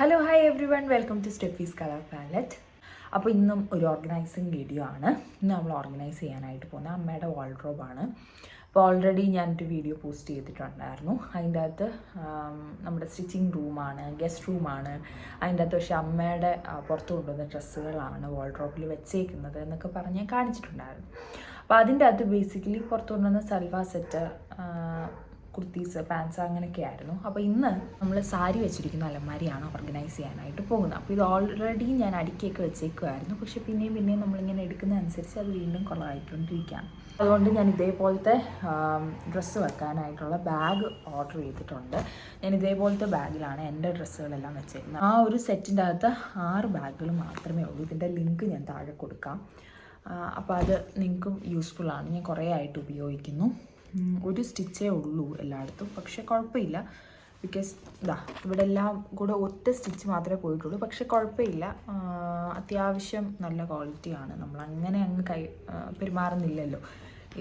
Hello hi everyone, welcome to Stephy's colour palette. അപ്പോൾ ഇന്നും ഒരു ഓർഗനൈസിങ് വീഡിയോ ആണ്. ഇന്ന് നമ്മൾ ഓർഗനൈസ് ചെയ്യാനായിട്ട് പോകുന്ന അമ്മയുടെ വാൾഡ്രോബാണ്. അപ്പോൾ ഓൾറെഡി ഞാനൊരു വീഡിയോ പോസ്റ്റ് ചെയ്തിട്ടുണ്ടായിരുന്നു. അതിൻ്റെ അകത്ത് നമ്മുടെ സ്റ്റിച്ചിങ് റൂമാണ്, ഗസ്റ്റ് റൂമാണ്. അതിൻ്റെ അകത്ത് പക്ഷേ അമ്മയുടെ പുറത്ത് കൊണ്ടുവന്ന ഡ്രസ്സുകളാണ് വാൾഡ്രോബിൽ വെച്ചേക്കുന്നത് എന്നൊക്കെ പറഞ്ഞ് കാണിച്ചിട്ടുണ്ടായിരുന്നു. അപ്പോൾ അതിൻ്റെ അകത്ത് ബേസിക്കലി പുറത്ത് കൊണ്ടുവന്ന സൽവാർ സെറ്റ്, കുർത്തീസ്, പാൻസ് അങ്ങനെയൊക്കെ ആയിരുന്നു. അപ്പോൾ ഇന്ന് നമ്മൾ സാരി വെച്ചിരിക്കുന്ന അലമാരിയാണ് ഓർഗനൈസ് ചെയ്യാനായിട്ട് പോകുന്നത്. അപ്പോൾ ഇത് ഓൾറെഡി ഞാൻ അടുക്കിയൊക്കെ വെച്ചേക്കുമായിരുന്നു. പക്ഷേ പിന്നെയും നമ്മളിങ്ങനെ എടുക്കുന്നതനുസരിച്ച് അത് വീണ്ടും കുറവായിക്കൊണ്ടിരിക്കുകയാണ്. അതുകൊണ്ട് ഞാൻ ഇതേപോലത്തെ ഡ്രസ്സ് വെക്കാനായിട്ടുള്ള ബാഗ് ഓർഡർ ചെയ്തിട്ടുണ്ട്. ഞാൻ ഇതേപോലത്തെ ബാഗിലാണ് എൻ്റെ ഡ്രസ്സുകളെല്ലാം വെച്ചേക്കുന്നത്. ആ ഒരു സെറ്റിൻ്റെ അകത്ത് 6 ബാഗുകൾ മാത്രമേ ഉള്ളൂ. ഇതിൻ്റെ ലിങ്ക് ഞാൻ താഴെ കൊടുക്കാം. അപ്പോൾ അത് നിങ്ങൾക്കും യൂസ്ഫുള്ളാണ്. ഞാൻ കുറേ ആയിട്ട് ഉപയോഗിക്കുന്നു. ഒരു സ്റ്റിച്ചേ ഉള്ളൂ എല്ലായിടത്തും, പക്ഷേ കുഴപ്പമില്ല. ബിക്കോസ് ഇവിടെ എല്ലാം കൂടെ ഒറ്റ സ്റ്റിച്ച് മാത്രമേ പോയിട്ടുള്ളൂ. പക്ഷേ കുഴപ്പമില്ല, അത്യാവശ്യം നല്ല ക്വാളിറ്റിയാണ്. നമ്മൾ അങ്ങനെ അങ്ങ് പെരുമാറുന്നില്ലല്ലോ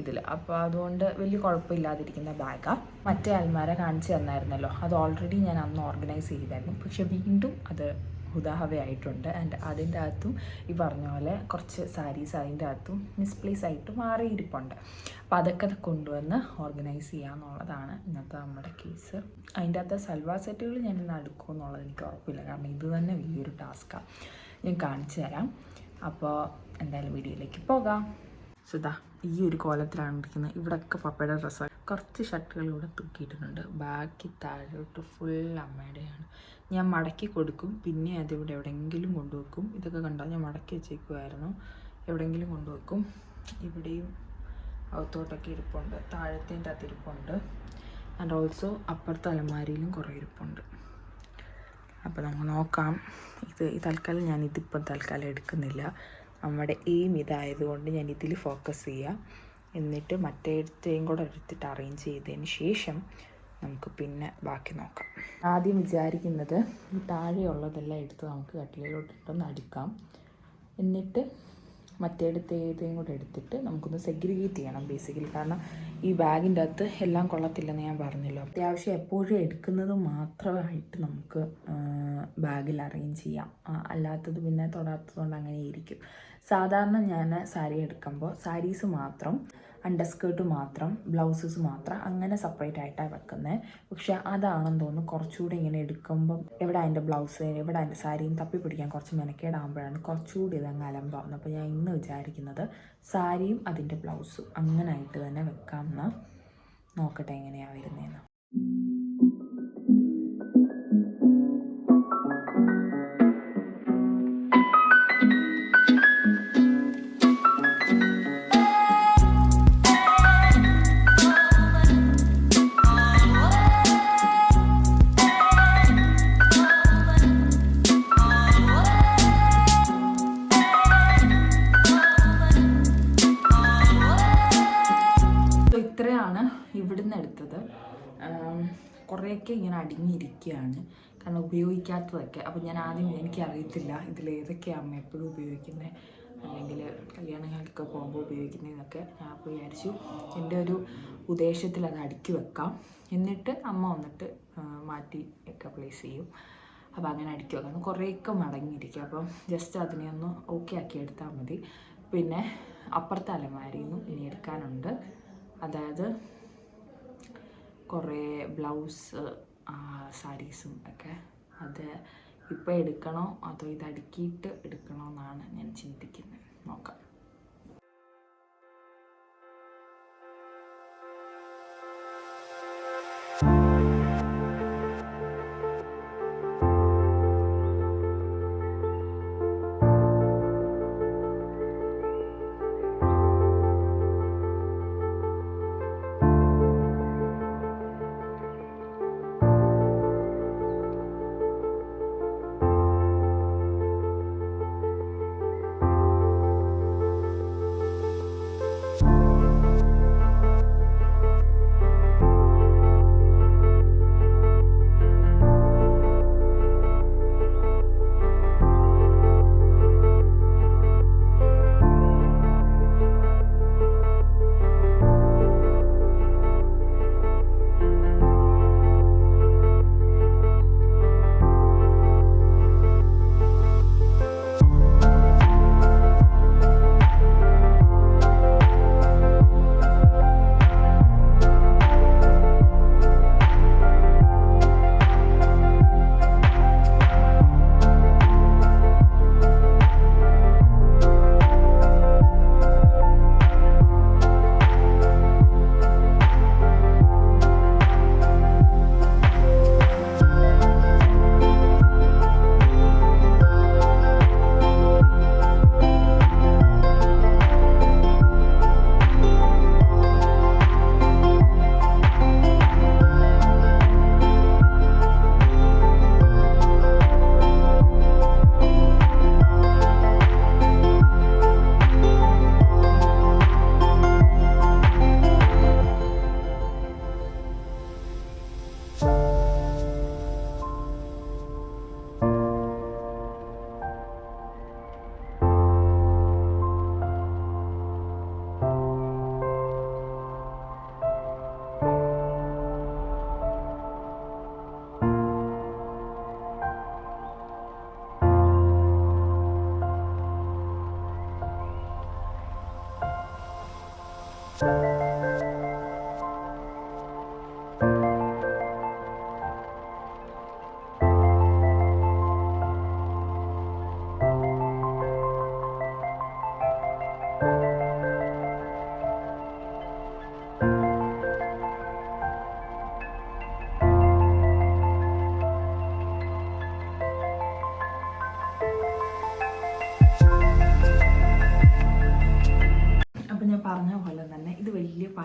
ഇതിൽ. അപ്പോൾ അതുകൊണ്ട് വലിയ കുഴപ്പമില്ലാതിരിക്കുന്ന ബാഗാണ്. മറ്റേ അൽമാര കാണിച്ചു തന്നായിരുന്നല്ലോ, അത് ഓൾറെഡി ഞാൻ അന്ന് ഓർഗനൈസ് ചെയ്തായിരുന്നു. പക്ഷേ വീണ്ടും അത് ഹുദാഹവയായിട്ടുണ്ട്. ആൻഡ് അതിൻ്റെ അകത്തും ഈ പറഞ്ഞ പോലെ കുറച്ച് സാരീസ് അതിൻ്റെ അകത്തും മിസ്പ്ലേസ് ആയിട്ട് മാറിയിരിപ്പുണ്ട്. അപ്പോൾ അതൊക്കെ കൊണ്ടുവന്ന് ഓർഗനൈസ് ചെയ്യാന്നുള്ളതാണ് ഇന്നത്തെ നമ്മുടെ കേസ്. അതിൻ്റെ അകത്ത് സൽവാർ സെറ്റുകൾ ഞാൻ ഇന്ന് അടുക്കും എന്നുള്ളത് എനിക്ക് ഉറപ്പില്ല, കാരണം ഇത് തന്നെ വലിയൊരു ടാസ്ക്കാണ്. ഞാൻ കാണിച്ചു തരാം. അപ്പോൾ എന്തായാലും വീഡിയോയിലേക്ക് പോകാം. സുധാ ഈ ഒരു കോലത്തിലാണ് ഇരിക്കുന്നത്. ഇവിടെയൊക്കെ പപ്പയുടെ ഡ്രസ്സാണ്. കുറച്ച് ഷർട്ടുകൾ ഇവിടെ തൂക്കിയിട്ടുണ്ട്. ബാക്കി താഴോട്ട് ഫുൾ അമ്മയുടെയാണ്. ഞാൻ മടക്കി കൊടുക്കും, പിന്നെ അതിവിടെ എവിടെയെങ്കിലും കൊണ്ടുവെക്കും. ഇതൊക്കെ കണ്ടോ, ഞാൻ മടക്കി വെച്ചേക്കുമായിരുന്നു. എവിടെയെങ്കിലും കൊണ്ടുവെക്കും. ഇവിടെയും അകത്തോട്ടൊക്കെ ഇരിപ്പുണ്ട്, താഴത്തേൻ്റെ അകത്ത് ഇരിപ്പുണ്ട്. ആൻഡ് ഓൾസോ അപ്പുറത്തെ അലമാരിയിലും കുറേ ഇരിപ്പുണ്ട്. അപ്പോൾ നമുക്ക് നോക്കാം. ഇത് തൽക്കാലം ഞാനിതിപ്പം തൽക്കാലം എടുക്കുന്നില്ല. നമ്മുടെ എയിം ഇതായതുകൊണ്ട് ഞാൻ ഇതിൽ ഫോക്കസ് ചെയ്യാം. എന്നിട്ട് മറ്റേടത്തേയും കൂടെ എടുത്തിട്ട് അറേഞ്ച് ചെയ്തതിന് ശേഷം നമുക്ക് പിന്നെ ബാക്കി നോക്കാം. ആദ്യം വിചാരിക്കുന്നത് ഈ താഴെയുള്ളതെല്ലാം എടുത്ത് നമുക്ക് കട്ടിലോട്ടിട്ടൊന്ന് അടുക്കാം. എന്നിട്ട് മറ്റേടത്തേയും കൂടെ എടുത്തിട്ട് നമുക്കൊന്ന് സെഗ്രിഗേറ്റ് ചെയ്യണം ബേസിക്കലി. കാരണം ഈ ബാഗിൻ്റെ അകത്ത് എല്ലാം കൊള്ളത്തില്ലെന്ന് ഞാൻ പറഞ്ഞല്ലോ. അത്യാവശ്യം എപ്പോഴും എടുക്കുന്നത് മാത്രമായിട്ട് നമുക്ക് ബാഗിൽ അറേഞ്ച് ചെയ്യാം. അല്ലാത്തത് പിന്നെ തൊടാത്തതുകൊണ്ട് അങ്ങനെ ഇരിക്കും. സാധാരണ ഞാൻ സാരി എടുക്കുമ്പോൾ സാരീസ് മാത്രം, അണ്ടർസ്കേർട്ട് മാത്രം, ബ്ലൗസസ് മാത്രം അങ്ങനെ സെപ്പറേറ്റ് ആയിട്ടാണ് വെക്കുന്നത്. പക്ഷേ അതാണെന്ന് തോന്നുന്നു കുറച്ചുകൂടി ഇങ്ങനെ എടുക്കുമ്പം എവിടെ അതിൻ്റെ ബ്ലൗസ്, എവിടെ അതിൻ്റെ സാരിയും തപ്പി പിടിക്കാൻ കുറച്ച് മെനക്കേടാകുമ്പോഴാണ് കുറച്ചുകൂടി ഇതങ്ങ് അലമ്പാവുന്നത്. അപ്പോൾ ഞാൻ ഇന്ന് വിചാരിക്കുന്നത് സാരിയും അതിൻ്റെ ബ്ലൗസും അങ്ങനെ ആയിട്ട് തന്നെ വെക്കാമെന്ന്. നോക്കട്ടെ എങ്ങനെയാണ് വരുന്നതെന്ന്. ഇത്രയാണ് ഇവിടുന്ന് എടുത്തത്. കുറേയൊക്കെ ഇങ്ങനെ അടിഞ്ഞിരിക്കുകയാണ്, കാരണം ഉപയോഗിക്കാത്തതൊക്കെ. അപ്പോൾ ഞാൻ ആദ്യം എനിക്കറിയത്തില്ല ഇതിലേതൊക്കെയാണ് അമ്മ എപ്പോഴും ഉപയോഗിക്കുന്നത്, അല്ലെങ്കിൽ കല്യാണങ്ങൾക്കൊക്കെ പോകുമ്പോൾ ഉപയോഗിക്കുന്നതെന്നൊക്കെ. ഞാൻ അപ്പോൾ വിചാരിച്ചു എൻ്റെ ഒരു ഉദ്ദേശത്തിൽ അത് അടുക്കി വെക്കാം. എന്നിട്ട് അമ്മ വന്നിട്ട് മാറ്റി ഒക്കെ പ്ലേസ് ചെയ്യും. അപ്പോൾ അങ്ങനെ അടുക്കി വെക്കാം. കുറേയൊക്കെ മടങ്ങിയിരിക്കും. അപ്പം ജസ്റ്റ് അതിനെ ഒന്ന് ഓക്കെ ആക്കി എടുത്താൽ മതി. പിന്നെ അപ്പുറത്തെ അലമാരിയിൽ നിന്നും ഇനി എടുക്കാനുണ്ട്. അതായത് കുറേ ബ്ലൗസ്, സാരീസും ഒക്കെ. അത് ഇപ്പോൾ എടുക്കണോ അതോ ഇത് അടുക്കിയിട്ട് എടുക്കണോ എന്നാണ് ഞാൻ ചിന്തിക്കുന്നത്. നോക്കാം.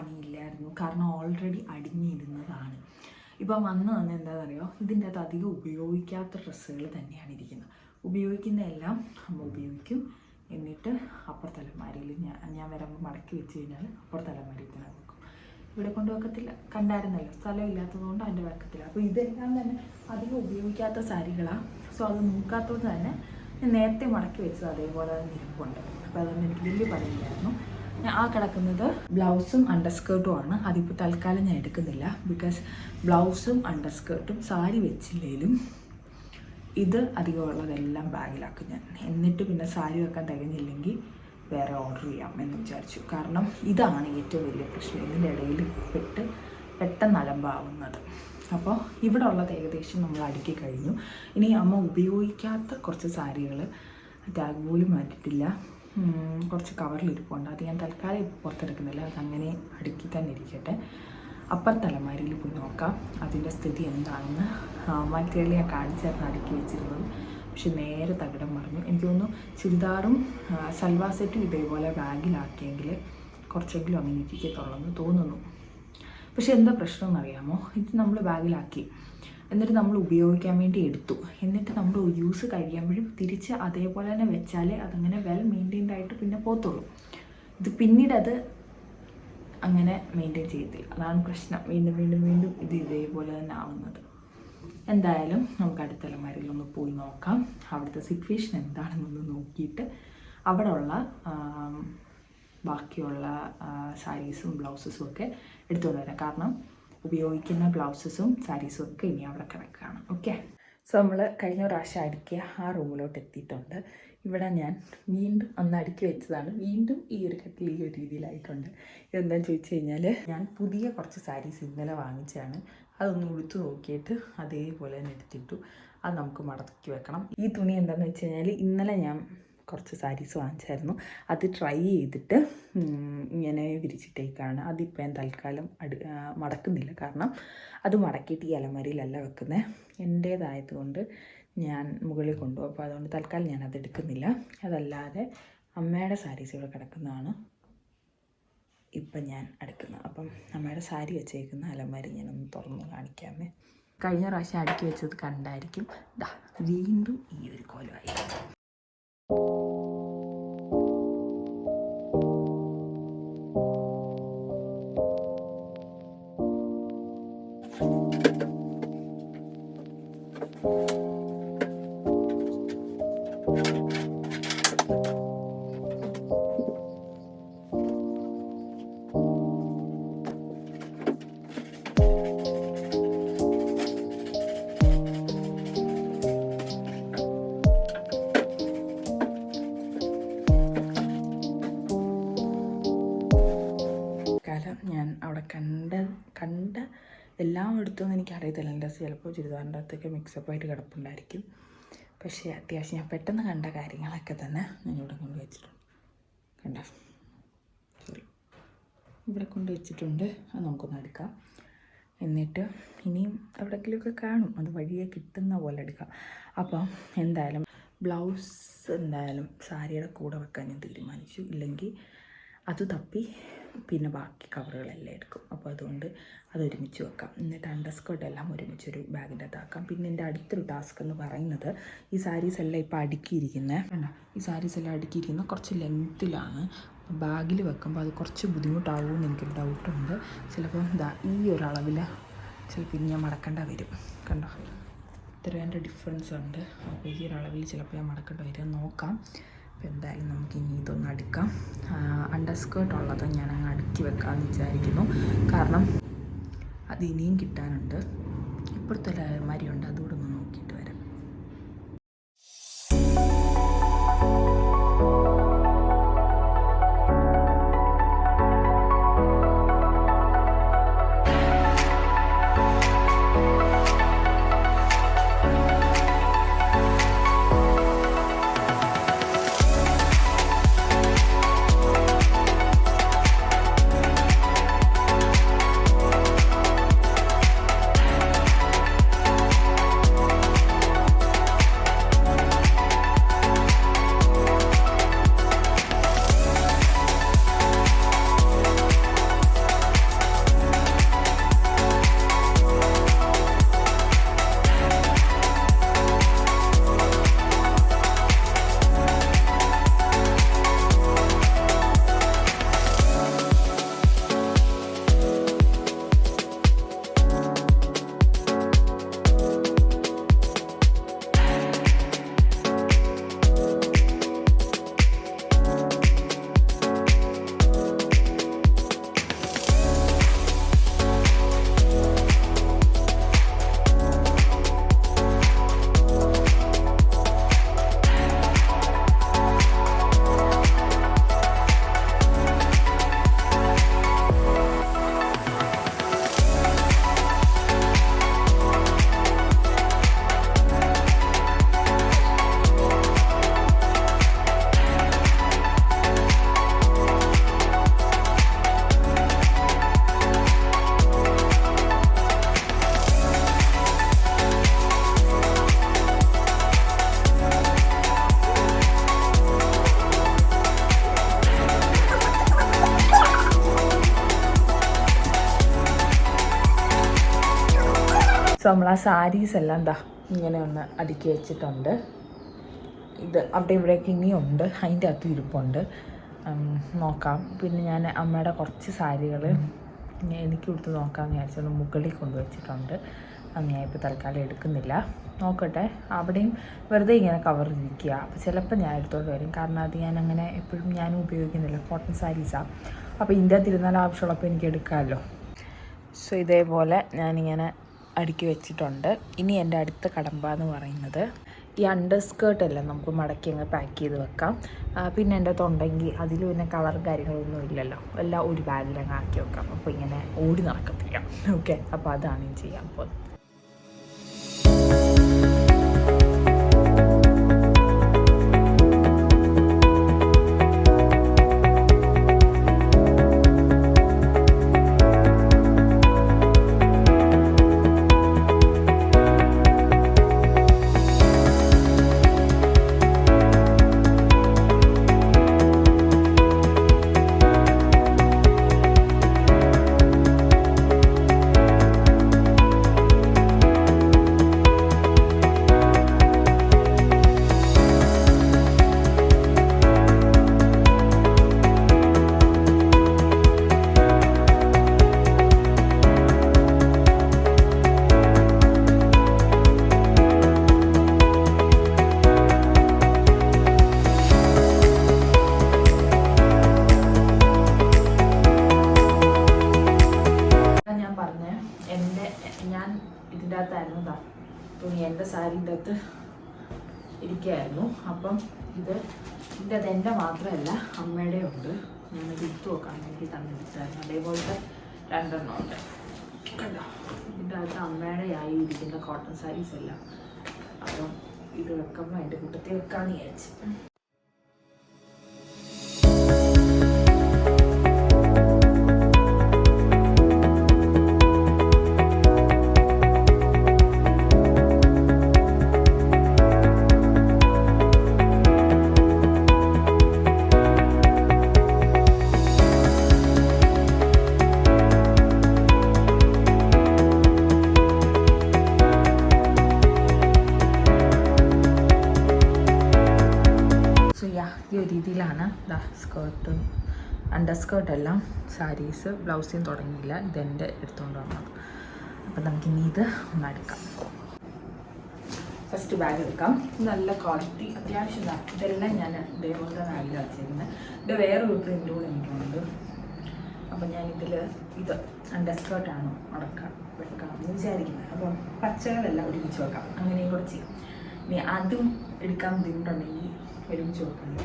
പണിയില്ലായിരുന്നു, കാരണം ഓൾറെഡി അടിഞ്ഞിരുന്നതാണ്. ഇപ്പം വന്ന് എന്താണെന്നറിയോ, ഇതിൻ്റെ അകത്ത് അധികം ഉപയോഗിക്കാത്ത ഡ്രസ്സുകൾ തന്നെയാണ് ഇരിക്കുന്നത്. ഉപയോഗിക്കുന്നതെല്ലാം അമ്മ ഉപയോഗിക്കും, എന്നിട്ട് അപ്പുറത്തെ അലമാരയിൽ ഞാൻ വരുമ്പോൾ മടക്കി വെച്ച് കഴിഞ്ഞാൽ അപ്പുറത്തെ അലമാരയിൽ തന്നെ വെക്കും. ഇവിടെ കൊണ്ട് വെക്കത്തില്ല, കണ്ടായിരുന്നല്ലോ, സ്ഥലമില്ലാത്തതുകൊണ്ട് അതിൻ്റെ വെക്കത്തില്ല. അപ്പോൾ ഇതെല്ലാം തന്നെ അധികം ഉപയോഗിക്കാത്ത സാരികളാണ്. സോ അത് നോക്കാത്തതുകൊണ്ട് തന്നെ ഞാൻ നേരത്തെ മടക്കി വെച്ചത് അതേപോലെ തന്നെ ഇരിപ്പുണ്ട്. അപ്പോൾ അതുകൊണ്ട് എനിക്ക് വലിയ പണിയില്ലായിരുന്നു. ആ കിടക്കുന്നത് ബ്ലൗസും അണ്ടർസ്കേർട്ടും ആണ്. അതിപ്പോൾ തൽക്കാലം ഞാൻ എടുക്കുന്നില്ല, ബിക്കോസ് ബ്ലൗസും അണ്ടർസ്കേർട്ടും സാരി വെച്ചില്ലെങ്കിലും ഇത് അധികമുള്ളതെല്ലാം ബാഗിലാക്കും ഞാൻ. എന്നിട്ട് പിന്നെ സാരി വെക്കാൻ തികഞ്ഞില്ലെങ്കിൽ വേറെ ഓർഡർ ചെയ്യാം എന്ന് വിചാരിച്ചു. കാരണം ഇതാണ് ഏറ്റവും വലിയ പ്രശ്നം, ഇതിൻ്റെ ഇടയിൽ പെട്ടെന്ന് അലമ്പാവുന്നത്. അപ്പോൾ ഇവിടെ ഉള്ളത് ഏകദേശം നമ്മൾ അടുക്കി കഴിഞ്ഞു. ഇനി അമ്മ ഉപയോഗിക്കാത്ത കുറച്ച് സാരികൾ ടാഗ് പോലും മാറ്റിയിട്ടില്ല, കുറച്ച് കവറിലിരിപ്പുണ്ട്. അത് ഞാൻ തൽക്കാലം ഇപ്പോൾ പുറത്തെടുക്കുന്നില്ല, അതങ്ങനെ അടുക്കി തന്നെ ഇരിക്കട്ടെ. അപ്പുറത്തെ അലമാരിയിൽ പോയി നോക്കാം അതിൻ്റെ സ്ഥിതി എന്താണെന്ന്. മറ്റേ ഞാൻ കാണിച്ചായിരുന്നു അടുക്കി വെച്ചിരുന്നത്, പക്ഷെ നേരെ തകിടം മറിഞ്ഞു. എനിക്ക് തോന്നുന്നു ചുരിദാറും സൽവാർ സെറ്റും ഇതേപോലെ ബാഗിലാക്കിയെങ്കിൽ കുറച്ചെങ്കിലും അങ്ങനെ ഇരിക്കത്തുള്ളെന്ന് തോന്നുന്നു. പക്ഷെ എന്താ പ്രശ്നം എന്നറിയാമോ, ഇത് നമ്മൾ ബാഗിലാക്കി എന്നിട്ട് നമ്മൾ ഉപയോഗിക്കാൻ വേണ്ടി എടുത്തു, എന്നിട്ട് നമ്മൾ യൂസ് കഴിയുമ്പോഴും തിരിച്ച് അതേപോലെ തന്നെ വെച്ചാലേ അതങ്ങനെ വെൽ മെയിൻറ്റെയിൻഡ് ആയിട്ട് പിന്നെ പോത്തുള്ളൂ. ഇത് പിന്നീട് അത് അങ്ങനെ മെയിൻറ്റെയിൻ ചെയ്യത്തില്ല, അതാണ് പ്രശ്നം. വീണ്ടും വീണ്ടും വീണ്ടും ഇത് ഇതേപോലെ തന്നെ ആവുന്നത്. എന്തായാലും നമുക്ക് അടുത്ത അലമാരയിലൊന്ന് പോയി നോക്കാം, അവിടുത്തെ സിറ്റുവേഷൻ എന്താണെന്നൊന്ന് നോക്കിയിട്ട് അവിടെ ഉള്ള ബാക്കിയുള്ള സാരീസും ബ്ലൗസസും ഒക്കെ എടുത്തുകൊണ്ട് വരാം. കാരണം ഉപയോഗിക്കുന്ന ബ്ലൗസസും സാരീസും ഒക്കെ ഇനി അവിടെ കിടക്കുകയാണ്. ഓക്കെ, സോ നമ്മൾ കഴിഞ്ഞ പ്രാവശ്യം അടുക്കിയ ആ റൂമിലോട്ട് എത്തിയിട്ടുണ്ട്. ഇവിടെ ഞാൻ വീണ്ടും അന്ന് അടുക്കി വെച്ചതാണ്, വീണ്ടും ഈ ഒരു കട്ടിൽ ഈ ഒരു രീതിയിലായിട്ടുണ്ട്. ഇതെന്താണെന്ന് ചോദിച്ചു കഴിഞ്ഞാൽ, ഞാൻ പുതിയ കുറച്ച് സാരീസ് ഇന്നലെ വാങ്ങിച്ചതാണ്. അതൊന്ന് ഉടുത്ത് നോക്കിയിട്ട് അതേപോലെ തന്നെ എടുത്തിട്ടു. അത് നമുക്ക് മടക്കി വെക്കണം. ഈ തുണി എന്താണെന്ന് വെച്ച് കഴിഞ്ഞാൽ, ഇന്നലെ ഞാൻ കുറച്ച് സാരീസ് വാങ്ങിച്ചായിരുന്നു, അത് ട്രൈ ചെയ്തിട്ട് ഇങ്ങനെ വിരിച്ചിട്ടേക്കാണ്. അതിപ്പോൾ ഞാൻ തൽക്കാലം മടക്കുന്നില്ല, കാരണം അത് മടക്കിയിട്ട് ഈ അലമാരിയിലല്ല വെക്കുന്നത്, എൻ്റേതായതുകൊണ്ട് ഞാൻ മുകളിൽ കൊണ്ടുപോകും. അപ്പോൾ അതുകൊണ്ട് തൽക്കാലം ഞാൻ അത് എടുക്കുന്നില്ല. അതല്ലാതെ അമ്മയുടെ സാരീസ് ഇവിടെ കിടക്കുന്നതാണ് ഇപ്പം ഞാൻ എടുക്കുന്നത്. അപ്പം അമ്മയുടെ സാരി വെച്ചേക്കുന്ന അലമാരി ഞാനൊന്ന് തുറന്ന് കാണിക്കാമേ. കഴിഞ്ഞ പ്രാവശ്യം അടുക്കി വെച്ചത് കണ്ടായിരിക്കും, വീണ്ടും ഈ ഒരു കോലമായി. ഞാൻ അവിടെ കണ്ട എല്ലാം എടുത്തൊന്നും എനിക്കറിയത്തില്ല. എൻ്റെ ചിലപ്പോൾ ചുരിദാറിൻ്റെ അകത്തൊക്കെ മിക്സപ്പായിട്ട് കിടപ്പുണ്ടായിരിക്കും. പക്ഷേ അത്യാവശ്യം ഞാൻ പെട്ടെന്ന് കണ്ട കാര്യങ്ങളൊക്കെ തന്നെ ഞാനിവിടെ കൊണ്ട് വെച്ചിട്ടുണ്ട്. കണ്ട, സോറി, ഇവിടെ കൊണ്ട് വെച്ചിട്ടുണ്ട്. അത് നമുക്കൊന്ന് എടുക്കാം. എന്നിട്ട് ഇനിയും എവിടെയെങ്കിലുമൊക്കെ കാണും, അത് വഴിയെ കിട്ടുന്ന പോലെ എടുക്കാം. അപ്പം എന്തായാലും ബ്ലൗസ് എന്തായാലും സാരിയുടെ കൂടെ വെക്കാൻ ഞാൻ തീരുമാനിച്ചു. ഇല്ലെങ്കിൽ അത് തപ്പി പിന്നെ ബാക്കി കവറുകളെല്ലാം എടുക്കും. അപ്പോൾ അതുകൊണ്ട് അതൊരുമിച്ച് വെക്കാം. എന്നിട്ട് അണ്ടർസ്കേർട്ട് എല്ലാം ഒരുമിച്ചൊരു ബാഗിൻ്റെ അകത്താക്കാം. പിന്നെ എൻ്റെ അടുത്തൊരു ടാസ്ക് എന്ന് പറയുന്നത്, ഈ സാരീസ് എല്ലാം ഇപ്പോൾ അടുക്കിയിരിക്കുന്നത് വേണ്ട, ഈ സാരീസ് എല്ലാം അടുക്കിയിരിക്കുന്നത് കുറച്ച് ലെങ്ത്തിലാണ്. ബാഗിൽ വെക്കുമ്പോൾ അത് കുറച്ച് ബുദ്ധിമുട്ടാവുമെന്ന് എനിക്കൊരു ഡൗട്ടുണ്ട്. ചിലപ്പോൾ ഈ ഒരളവിൽ ചിലപ്പോൾ ഇനി ഞാൻ മടക്കേണ്ട വരും. കണ്ടോ, ഇത്രേൻ്റെ ഡിഫറൻസ് ഉണ്ട്. അപ്പോൾ ഈ ഒരളവിൽ ചിലപ്പോൾ ഞാൻ മടക്കേണ്ട വരും, നോക്കാം. അപ്പോൾ എന്തായാലും നമുക്ക് ഇനി ഇതൊന്ന് അടുക്കാം. അണ്ടർസ്കേർട്ട് ഉള്ളത് ഞാൻ അങ്ങ് അടുക്കി വെക്കാമെന്ന് വിചാരിക്കുന്നു, കാരണം അത് ഇനിയും കിട്ടാനുണ്ട്. ഇപ്പോഴത്തെ ഒരു അലമാരിയുണ്ട്, അതുകൂടെ ഒന്ന് നോക്കിയിട്ട് വരാം. നമ്മൾ ആ സാരീസ് എല്ലാം എന്താ ഇങ്ങനെ ഒന്ന് അടുക്കി വെച്ചിട്ടുണ്ട്. ഇത് അവിടെ ഇവിടെയൊക്കെ ഇനിയുണ്ട്, അതിൻ്റെ അകത്ത് ഇരിപ്പുണ്ട്, നോക്കാം. പിന്നെ ഞാൻ അമ്മയുടെ കുറച്ച് സാരികൾ എനിക്ക് കൊടുത്ത് നോക്കാമെന്ന് വിചാരിച്ചത് മുകളിൽ കൊണ്ടുവച്ചിട്ടുണ്ട്. അത് ഞാൻ ഇപ്പോൾ തൽക്കാലം എടുക്കുന്നില്ല, നോക്കട്ടെ. അവിടെയും വെറുതെ ഇങ്ങനെ കവർ ഇരിക്കുക. അപ്പോൾ ചിലപ്പോൾ ഞാൻ എടുത്തുകൊണ്ട് വരും, കാരണം അത് ഞാൻ അങ്ങനെ എപ്പോഴും ഞാനും ഉപയോഗിക്കുന്നില്ല, കോട്ടൺ സാരീസാണ്. അപ്പോൾ ഇതിൻ്റെ അകത്ത് ഇരുന്നാൽ ആവശ്യമുള്ളപ്പോൾ എനിക്ക് എടുക്കാമല്ലോ. സോ ഇതേപോലെ ഞാനിങ്ങനെ അടുക്കി വെച്ചിട്ടുണ്ട്. ഇനി എൻ്റെ അടുത്ത കടമ്പ എന്ന് പറയുന്നത് ഈ അണ്ടർ സ്കേർട്ടെല്ലാം നമുക്ക് മടക്കി അങ്ങ് പാക്ക് ചെയ്ത് വെക്കാം. പിന്നെ എൻ്റെ തൊണ്ടെങ്കിൽ അതിൽ പിന്നെ കളർ കാര്യങ്ങളൊന്നും ഇല്ലല്ലോ, എല്ലാം ഒരു ബാഗിലങ്ങ് ആക്കി വെക്കാം. അപ്പോൾ ഇങ്ങനെ ഓടി നടക്കത്തില്ല. ഓക്കെ, അപ്പോൾ അതാണ് ഞാൻ ചെയ്യാൻ പോകുന്നത്. ഞാൻ ഇതിൻ്റെ അകത്തായിരുന്നു തുണി, എൻ്റെ സാരീൻ്റെ അകത്ത് ഇരിക്കുകയായിരുന്നു. അപ്പം ഇതിൻ്റെ അത് എൻ്റെ മാത്രമല്ല അമ്മയുടെ ഉണ്ട്. ഞാനത് ഇട്ട് നോക്കാൻ വേണ്ടി തന്നിട്ടായിരുന്നു. അതേപോലത്തെ 2 ഉണ്ട് കണ്ടോ. ഇതിൻ്റെ അകത്ത് അമ്മയുടെ ആയി ഇരിക്കുന്ന കോട്ടൺ സാരീസ് എല്ലാം. അപ്പം ഇത് വെക്കുമ്പോൾ എൻ്റെ കൂട്ടത്തിൽ വെക്കാമെന്ന് വിചാരിച്ചു. ഈ ഒരു രീതിയിലാണ് സ്കേർട്ടും അണ്ടർ സ്കേർട്ടെല്ലാം സാരീസ്, ബ്ലൗസിനും തുടങ്ങിയില്ല. ഇതെൻ്റെ എടുത്തുകൊണ്ട് വന്നത്. അപ്പം നമുക്കിനി ഇത് ഒന്ന് എടുക്കാം. ഫസ്റ്റ് ബാഗ് എടുക്കാം. നല്ല ക്വാളിറ്റി അത്യാവശ്യം. ഇതെല്ലാം ഞാൻ ഇതേപോലത്തെ ബാഗിൽ വെച്ചിരിക്കുന്നത്. ഇത് വേറൊരു പ്രിൻ്റ് കൂടെ എനിക്കുണ്ട്. അപ്പം ഞാനിതിൽ ഇത് അണ്ടർ സ്കേർട്ടാണോ വെക്കാമെന്ന് വിചാരിക്കുന്നത്. അപ്പം പച്ചകളെല്ലാം ഒരുമിച്ച് വെക്കാം, അങ്ങനെയും കൂടെ ചെയ്യും. ഇനി അതും എടുക്കാൻ ബുദ്ധിമുട്ടുണ്ടെങ്കിൽ ഒരുമിച്ച് വെക്കണ്ട.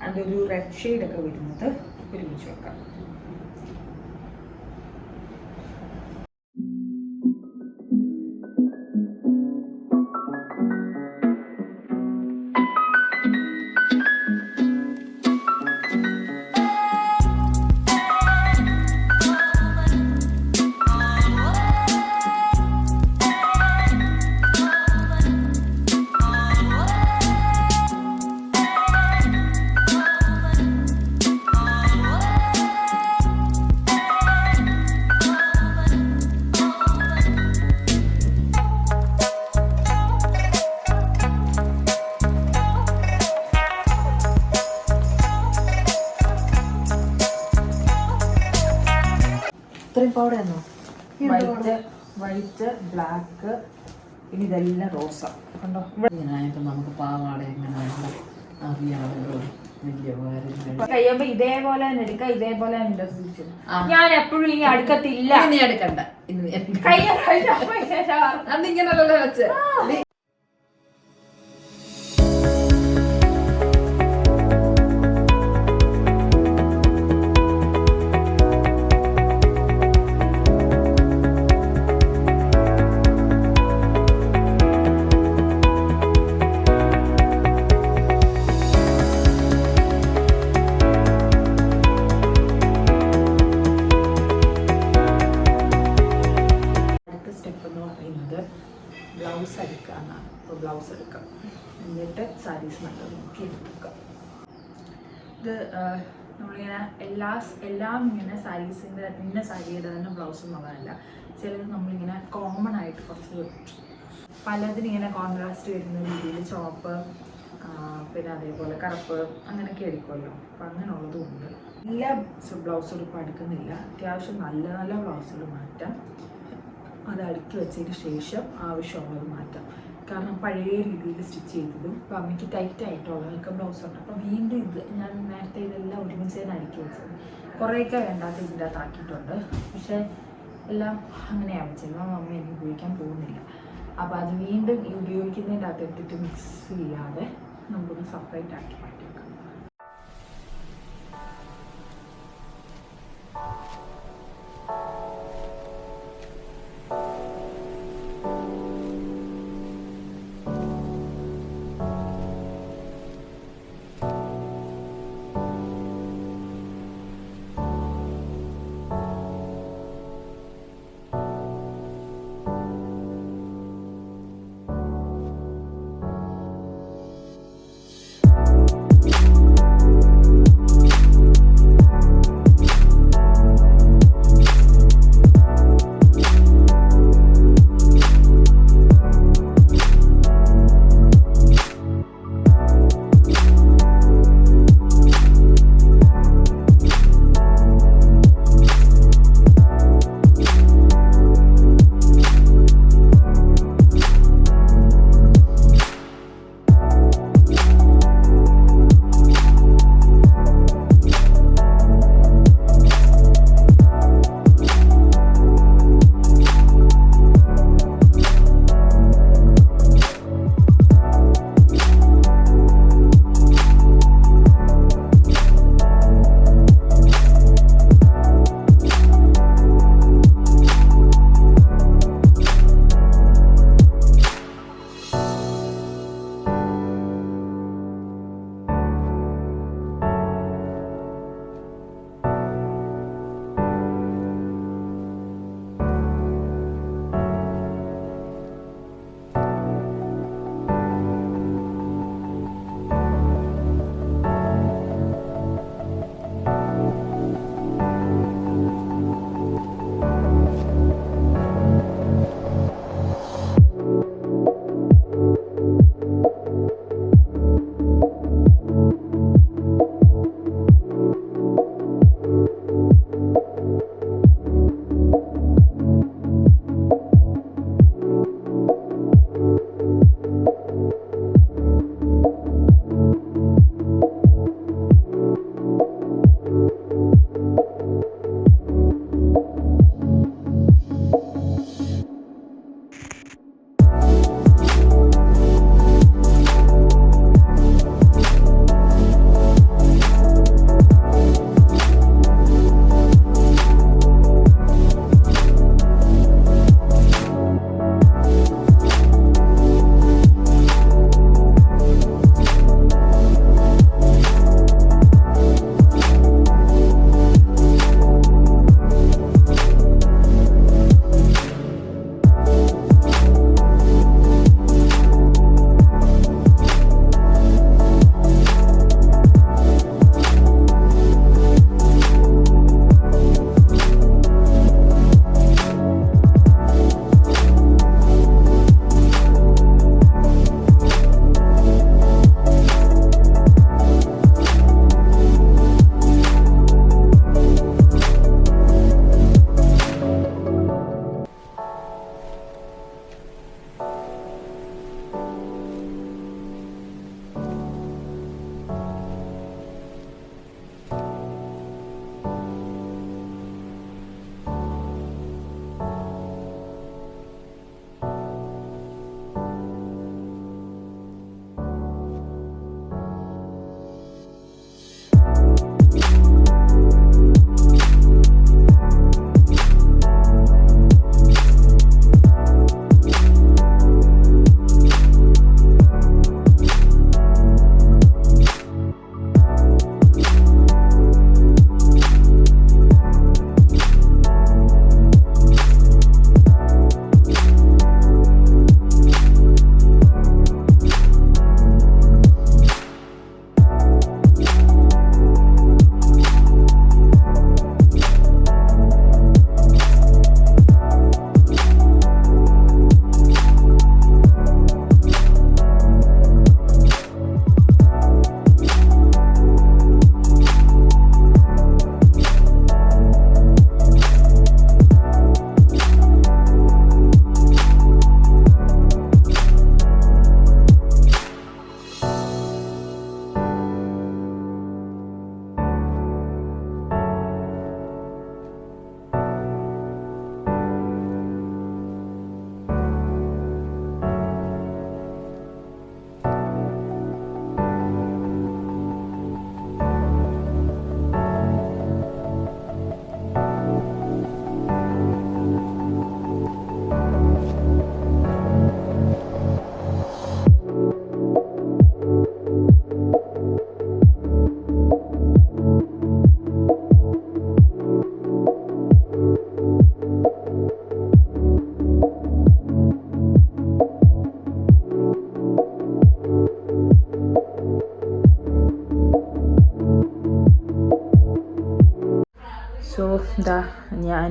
അതൊരു റെഡ് ഷെയ്ഡൊക്കെ വരുന്നത് ഒരുമിച്ച് വെക്കാം. ഇത്രയും പൗഡർ എന്നോ? വൈറ്റ് ബ്ലാക്ക്, ഇനി ഇതെല്ലാം റോസ കണ്ടോ. ഇങ്ങനായപ്പോൾ നമുക്ക് പാവാട എങ്ങനെ അറിയാമല്ലോ. കഴിയുമ്പോ ഇതേപോലെ തന്നെ എടുക്കാം, ഇതേപോലെ ഞാൻ എപ്പോഴും ഇനി അടുക്കത്തില്ല. നീ എടുക്കണ്ട, അന്നിങ്ങനല്ലോ വെച്ച്. ബ്ലൗസ് എടുക്കാന്നാണ്. അപ്പോൾ ബ്ലൗസ് എടുക്കാം, എന്നിട്ട് സാരീസ് നല്ല നോക്കി എടുക്കാം. ഇത് നമ്മളിങ്ങനെ എല്ലാം ഇങ്ങനെ സാരീസിൻ്റെ ഇന്ന സാരിയുടെ തന്നെ ബ്ലൗസ് എന്നുള്ളതല്ല. ചിലത് നമ്മളിങ്ങനെ കോമൺ ആയിട്ട് കുറച്ച് പലതിനിങ്ങനെ കോൺട്രാസ്റ്റ് വരുന്ന രീതിയിൽ ചുവപ്പ്, പിന്നെ അതേപോലെ കറുപ്പ് അങ്ങനെയൊക്കെ എടുക്കുമല്ലോ. അപ്പം അങ്ങനെയുള്ളതും ഉണ്ട്. എല്ലാ ബ്ലൗസുകളും ഇപ്പോൾ അടുക്കുന്നില്ല. അത്യാവശ്യം നല്ല നല്ല ബ്ലൗസുകൾ മാറ്റാം. അത് അടുക്കി വെച്ചതിന് ശേഷം ആവശ്യമുള്ളത് മാറ്റാം. കാരണം പഴയ രീതിയിൽ സ്റ്റിച്ച് ചെയ്തതും ഇപ്പം അമ്മയ്ക്ക് ടൈറ്റായിട്ടുള്ളതൊക്കെ ബ്ലൗസുണ്ട്. അപ്പം വീണ്ടും ഇത് ഞാൻ നേരത്തെ ഇതെല്ലാം ഒരുമിച്ച് തന്നെ അടുക്കി വെച്ചത്. കുറേയൊക്കെ വേണ്ടാത്ത ഇതിൻ്റെ അകത്ത് ആക്കിയിട്ടുണ്ട്. പക്ഷേ എല്ലാം അങ്ങനെയാണ് വെച്ചത്. അമ്മ എനിക്ക് ഉപയോഗിക്കാൻ പോകുന്നില്ല. അപ്പോൾ അത് വീണ്ടും ഈ ഉപയോഗിക്കുന്നതിൻ്റെ അകത്ത് എടുത്തിട്ട് മിക്സ് ചെയ്യാതെ നമുക്കൊന്ന് സെപ്പറേറ്റ് ആക്കി മാറ്റി വെക്കാം.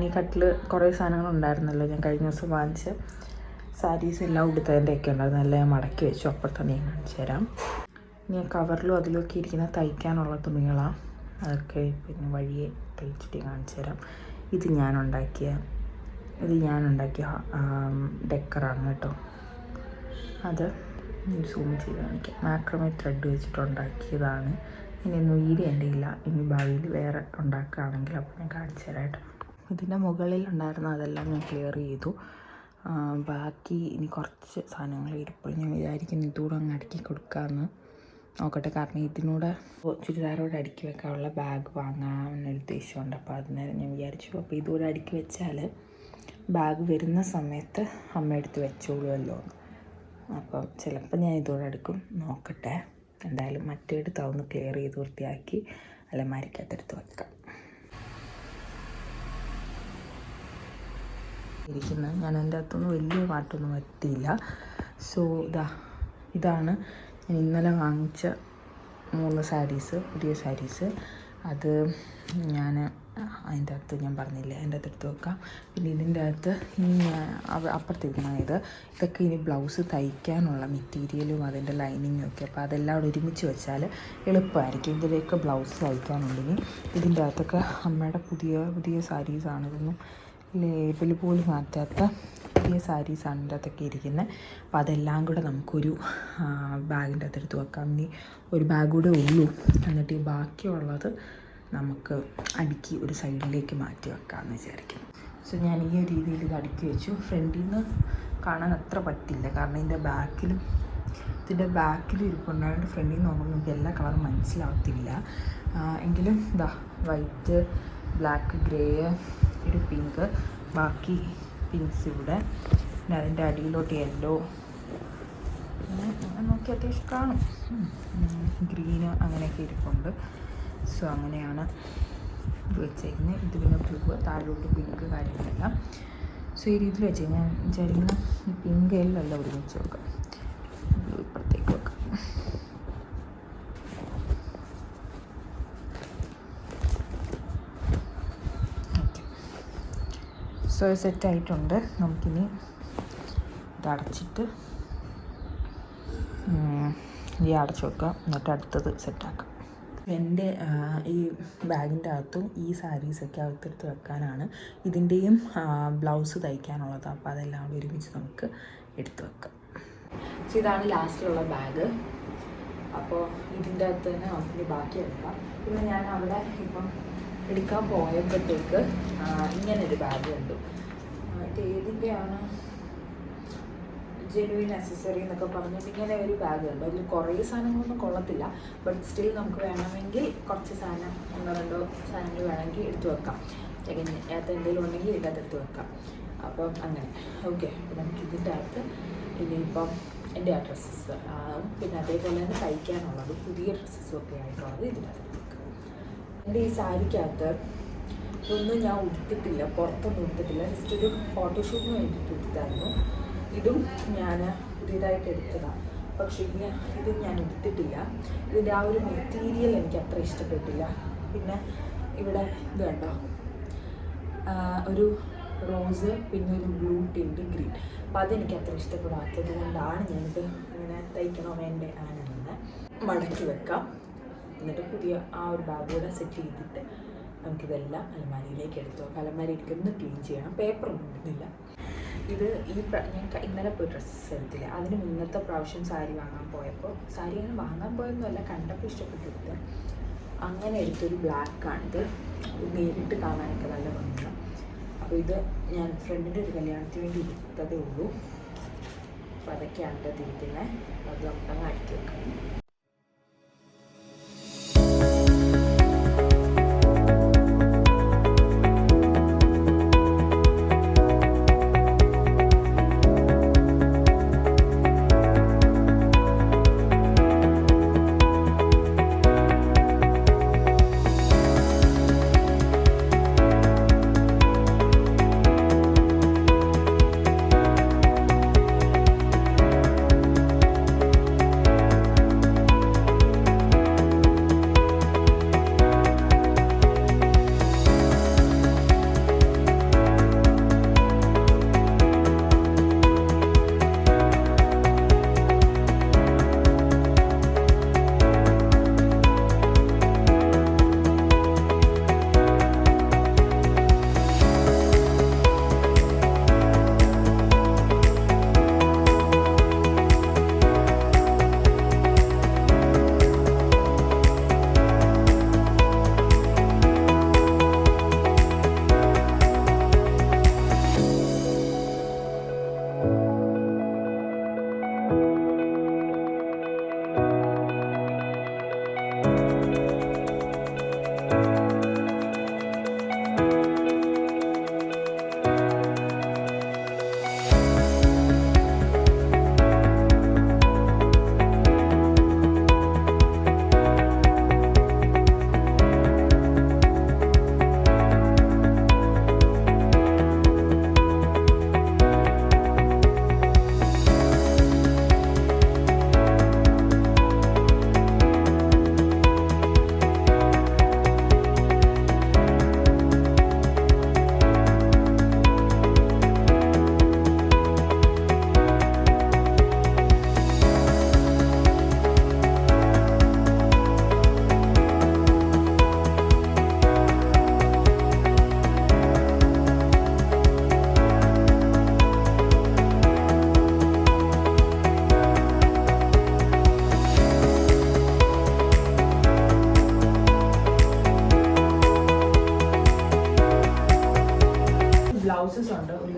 ഈ കട്ടിൽ കുറേ സാധനങ്ങളുണ്ടായിരുന്നല്ലോ, ഞാൻ കഴിഞ്ഞ ദിവസം വാങ്ങിച്ച സാരീസ് എല്ലാം ഉടുത്തതിൻ്റെയൊക്കെ ഉണ്ടായിരുന്നു. എല്ലാം ഞാൻ മടക്കി വെച്ചു. അപ്പുറത്ത് ഞാൻ കാണിച്ചു തരാം. ഞാൻ കവറിലും അതിലൊക്കെ ഇരിക്കുന്ന തയ്ക്കാനുള്ള തുണികളാണ്. അതൊക്കെ പിന്നെ വഴിയെ തയ്ച്ചിട്ട് കാണിച്ചു തരാം. ഇത് ഞാനുണ്ടാക്കിയ ഡെക്കറാണ് കേട്ടോ. അത് സൂം ചെയ്ത് കാണിക്കാം. മാക്രമേ ത്രെഡ് വെച്ചിട്ടുണ്ടാക്കിയതാണ്. ഇനിയൊന്നും വീഡിയോ എൻ്റെ ഇല്ല. ഇനി ഭാവിയിൽ വേറെ ഉണ്ടാക്കുകയാണെങ്കിൽ അപ്പോൾ ഞാൻ കാണിച്ചു തരാം കേട്ടോ. ഇതിൻ്റെ മുകളിൽ ഉണ്ടായിരുന്ന അതെല്ലാം ഞാൻ ക്ലിയർ ചെയ്തു. ബാക്കി ഇനി കുറച്ച് സാധനങ്ങൾ ഇരിപ്പോൾ ഞാൻ വിചാരിക്കുന്നു ഇതുകൂടെ അങ്ങ് അടുക്കി കൊടുക്കാമെന്ന് നോക്കട്ടെ. കാരണം ഇതിനൂടെ ചുരിദാറോടെ അടുക്കി വെക്കാനുള്ള ബാഗ് വാങ്ങാമെന്നൊരു ഉദ്ദേശമുണ്ട്. അപ്പോൾ അതിനേരം ഞാൻ വിചാരിച്ചു അപ്പോൾ ഇതുകൂടെ അടുക്കി വെച്ചാൽ ബാഗ് വരുന്ന സമയത്ത് അമ്മ എടുത്ത് വെച്ചോളുമല്ലോ. അപ്പം ചിലപ്പോൾ ഞാൻ ഇതുകൂടെ എടുക്കും, നോക്കട്ടെ. എന്തായാലും മറ്റേടുത്താവുന്ന ക്ലിയർ ചെയ്ത് വൃത്തിയാക്കി അലമാരിക്കകത്തെടുത്ത് വെക്കാം. ഇരിക്കുന്നത് ഞാൻ എൻ്റെ അകത്തൊന്നും വലിയ മാറ്റമൊന്നും വരുത്തിയില്ല. സോ ഇതാണ് ഞാൻ ഇന്നലെ വാങ്ങിച്ച 3 സാരീസ്, പുതിയ സാരീസ്. അത് ഞാൻ അതിൻ്റെ അകത്ത് ഞാൻ പറഞ്ഞില്ലേ, അതിൻ്റെ അകത്ത് എടുത്ത് വെക്കാം. പിന്നെ ഇതിൻ്റെ അകത്ത് ഇനി അപ്പുറത്തിരിക്കുന്ന ഇതൊക്കെ ഇനി ബ്ലൗസ് തയ്ക്കാനുള്ള മെറ്റീരിയലും അതിൻ്റെ ലൈനിങ്ങും ഒക്കെ. അപ്പോൾ അതെല്ലാം അവിടെ ഒരുമിച്ച് വെച്ചാൽ എളുപ്പമായിരിക്കും. ഇതിലേക്ക് ബ്ലൗസ് തയ്ക്കാനുണ്ടെങ്കിൽ ഇതിൻ്റെ അകത്തൊക്കെ അമ്മയുടെ പുതിയ സാരീസാണ്. ഇതൊന്നും ലേബിൾ പോലും മാറ്റാത്ത പുതിയ സാരീസാണ് ഇതിൻ്റെ അകത്തൊക്കെ ഇരിക്കുന്നത്. അപ്പോൾ അതെല്ലാം കൂടെ നമുക്കൊരു ബാഗിൻ്റെ അകത്ത് എടുത്ത് വെക്കാം. ഇനി ഒരു ബാഗ് കൂടെ ഉള്ളൂ. എന്നിട്ട് ഈ ബാക്കിയുള്ളത് നമുക്ക് അടുക്കി ഒരു സൈഡിലേക്ക് മാറ്റി വെക്കാമെന്ന് വിചാരിക്കും. സോ ഞാൻ ഈ ഒരു രീതിയിൽ ഇത് അടുക്കി വെച്ചു. ഫ്രണ്ടിൽ നിന്ന് കാണാൻ അത്ര പറ്റില്ല, കാരണം ഇതിൻ്റെ ബാക്കിലും ഇരിപ്പുണ്ടായതുകൊണ്ട് ഫ്രണ്ടിൽ നിന്ന് നോക്കുമ്പോൾ നമുക്ക് എല്ലാ കളറും മനസ്സിലാവത്തില്ല. എങ്കിലും വൈറ്റ്, ബ്ലാക്ക്, ഗ്രേ, ഒരു പിങ്ക്, ബാക്കി പിങ്ക്സ് ഇവിടെ. പിന്നെ അതിൻ്റെ അടിയിലോട്ട് യെല്ലോ, പിന്നെ നോക്കി അത്യാവശ്യം കാണും, ഗ്രീന് അങ്ങനെയൊക്കെ ഇരിപ്പുണ്ട്. സോ അങ്ങനെയാണ് ഇത് വെച്ചേക്കുന്നത്. ഇത് പിന്നെ ബ്ലൂ, താഴോട്ട് പിങ്ക് കാര്യങ്ങളെല്ലാം. സോ ഈ രീതിയിൽ വെച്ച് ഞാൻ വിചാരിക്കുന്ന ഈ പിങ്ക് എല്ലാം ഒരുമിച്ച് വെക്കാം, ബ്ലൂ ഇപ്പുറത്തേക്ക് വെക്കാം. ഓക്കെ, സോ സെറ്റായിട്ടുണ്ട്. നമുക്കിനി ഇതടച്ചിട്ട് ഈ അടച്ചു വെക്കാം, എന്നിട്ട് അടുത്തത് സെറ്റാക്കാം. എൻ്റെ ഈ ബാഗിൻ്റെ അകത്തും ഈ സാരീസൊക്കെ അകത്തെടുത്ത് വെക്കാനാണ്. ഇതിൻ്റെയും ബ്ലൗസ് തയ്ക്കാനുള്ളത്. അപ്പോൾ അതെല്ലാം കൂടി ഒരുമിച്ച് നമുക്ക് എടുത്ത് വെക്കാം. സോ ഇതാണ് ലാസ്റ്റിലുള്ള ബാഗ്. അപ്പോൾ ഇതിൻ്റെ അകത്ത് തന്നെ നമുക്ക് ബാക്കി എടുക്കാം. പിന്നെ ഞാൻ അവിടെ ഇപ്പം എടുക്കാൻ പോയപ്പോഴത്തേക്ക് ഇങ്ങനൊരു ബാഗ് കണ്ടു. ഇത് ഏതിൻ്റെയാണ്, ജെനുവിൻ അക്സസറി എന്നൊക്കെ പറഞ്ഞിട്ട് ഇങ്ങനെ ഒരു ബാഗ് ഉണ്ട്. അതിൽ കുറേ സാധനങ്ങളൊന്നും കൊള്ളത്തില്ല, ബട്ട് സ്റ്റിൽ നമുക്ക് വേണമെങ്കിൽ കുറച്ച് സാധനം 1-2 സാധനങ്ങൾ വേണമെങ്കിൽ എടുത്തു വെക്കാം. അതിനകത്ത് എന്തെങ്കിലും ഉണ്ടെങ്കിൽ ഇതിൻ്റെ അകത്ത് എടുത്ത് വെക്കാം. അപ്പം അങ്ങനെ ഓക്കെ. അപ്പോൾ നമുക്ക് ഇതിൻ്റെ അകത്ത് ഇനിയിപ്പം എൻ്റെ ആ ഡ്രസ്സസ് പിന്നെ അതേപോലെ തന്നെ തയ്ക്കാനുള്ളത് പുതിയ ഡ്രസ്സസും ഒക്കെ ആയിട്ടുള്ളത് ഇതിനകത്ത് വെക്കാം. എൻ്റെ ഈ സാരിക്കകത്ത് ഇതൊന്നും ഞാൻ ഉടുത്തിട്ടില്ല, പുറത്തൊന്നും ഉടുത്തിട്ടില്ല. ജസ്റ്റ് ഒരു ഫോട്ടോഷൂട്ടിന് വേണ്ടിയിട്ട് എടുത്തായിരുന്നു. ഇതും ഞാൻ പുതിയതായിട്ട് എടുത്തതാണ്, പക്ഷേ ഇത് ഞാൻ എടുത്തിട്ടില്ല. ഇതിൻ്റെ ആ ഒരു മെറ്റീരിയൽ എനിക്ക് അത്ര ഇഷ്ടപ്പെട്ടില്ല. പിന്നെ ഇവിടെ ഇത് കണ്ടോ, ഒരു റോസ്, പിന്നെ ഒരു ബ്ലൂ ടിൻറ്റ് ഗ്രീൻ. അപ്പോൾ അതെനിക്ക് അത്ര ഇഷ്ടപ്പെടാത്തത് കൊണ്ടാണ് ഞാനിത് ഇങ്ങനെ തയ്ക്കണോ വേണ്ടേ അങ്ങനെ മടക്കി വെക്കാം. എന്നിട്ട് പുതിയ ആ ഒരു ബാഗ് കൂടെ സെറ്റ് ചെയ്തിട്ട് നമുക്കിതെല്ലാം അലമാരിയിലേക്ക് എടുത്തു വെക്കാം. അലമാരി എനിക്കൊന്ന് ക്ലീൻ ചെയ്യണം, പേപ്പറൊന്നും ഇടുന്നില്ല. ഇത് ഞാൻ ഇന്നലെ പോയി ഡ്രസ്സസ് എടുത്തില്ല. അതിന് മുന്നത്തെ പ്രാവശ്യം സാരി വാങ്ങാൻ പോയപ്പോൾ, സാരി അങ്ങനെ വാങ്ങാൻ പോയൊന്നുമല്ല, കണ്ടപ്പോൾ ഇഷ്ടപ്പെട്ടെടുത്ത് അങ്ങനെ എടുത്തൊരു ബ്ലാക്കാണിത്. നേരിട്ട് കാണാനൊക്കെ നല്ല ഭംഗിയാണ്. അപ്പോൾ ഇത് ഞാൻ ഫ്രണ്ടിൻ്റെ ഒരു കല്യാണത്തിന് വേണ്ടി എടുത്തതേ ഉള്ളൂ. അപ്പോൾ അതൊക്കെയാണ് ഇട്ടിരിക്കുന്നത്. അത് നമുക്ക് അടിക്കി വെക്കാം.